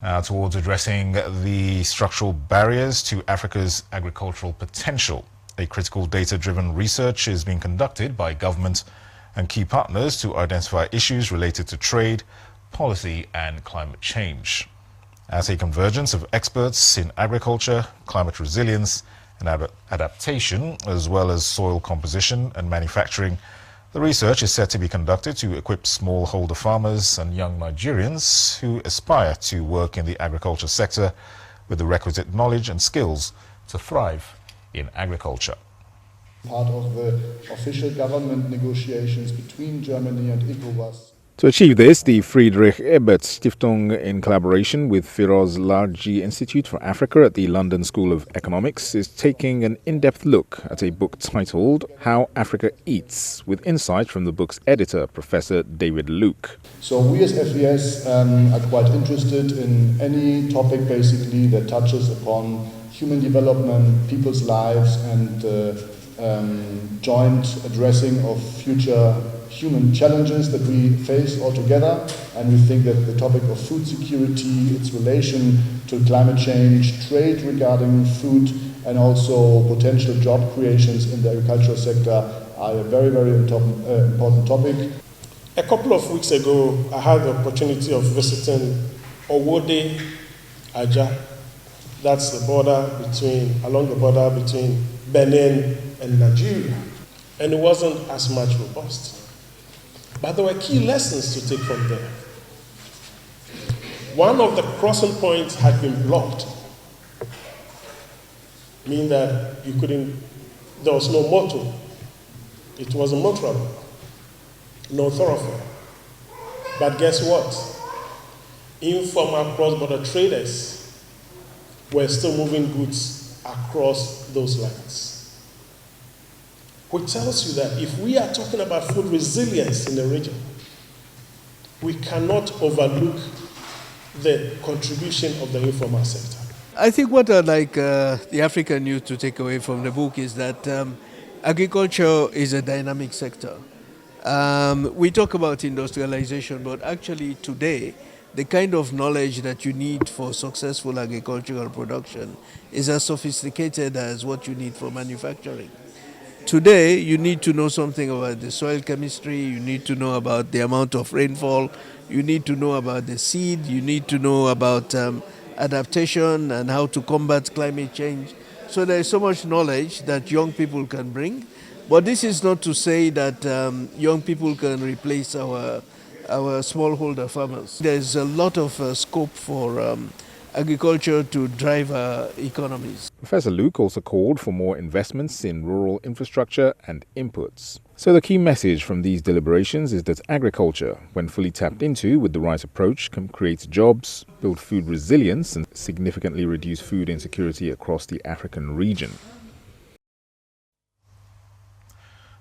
Towards addressing the structural barriers to Africa's agricultural potential. A critical data-driven research is being conducted by government and key partners to identify issues related to trade, policy and climate change. As a convergence of experts in agriculture, climate resilience and adaptation, as well as soil composition and manufacturing, the research is set to be conducted to equip smallholder farmers and young Nigerians who aspire to work in the agriculture sector with the requisite knowledge and skills to thrive in agriculture. Part of the official government negotiations between Germany and ECOWAS. To achieve this, the Friedrich Ebert Stiftung, in collaboration with Firoz Larji Institute for Africa at the London School of Economics, is taking an in-depth look at a book titled How Africa Eats, with insight from the book's editor, Professor David Luke. So we as FES are quite interested in any topic basically that touches upon human development, people's lives and joint addressing of future human challenges that we face all together, and we think that the topic of food security, its relation to climate change, trade regarding food, and also potential job creations in the agricultural sector are a very, very important topic. A couple of weeks ago, I had the opportunity of visiting Owode Aja. That's along the border between Benin and Nigeria. And it wasn't as much robust. But there were key lessons to take from there. One of the crossing points had been blocked, meaning that there was no motor. It was a motorable, no thoroughfare. But guess what? Informal cross-border traders were still moving goods across those lines. Which tells you that if we are talking about food resilience in the region, we cannot overlook the contribution of the informal sector. I think what I'd like the African youth to take away from the book is that agriculture is a dynamic sector. We talk about industrialization, but actually today, the kind of knowledge that you need for successful agricultural production is as sophisticated as what you need for manufacturing. Today, you need to know something about the soil chemistry, you need to know about the amount of rainfall, you need to know about the seed, you need to know about adaptation and how to combat climate change. So there is so much knowledge that young people can bring. But this is not to say that young people can replace our smallholder farmers. There's a lot of scope for agriculture to drive our economies. Professor Luke also called for more investments in rural infrastructure and inputs. So the key message from these deliberations is that agriculture, when fully tapped into with the right approach, can create jobs, build food resilience and significantly reduce food insecurity across the African region.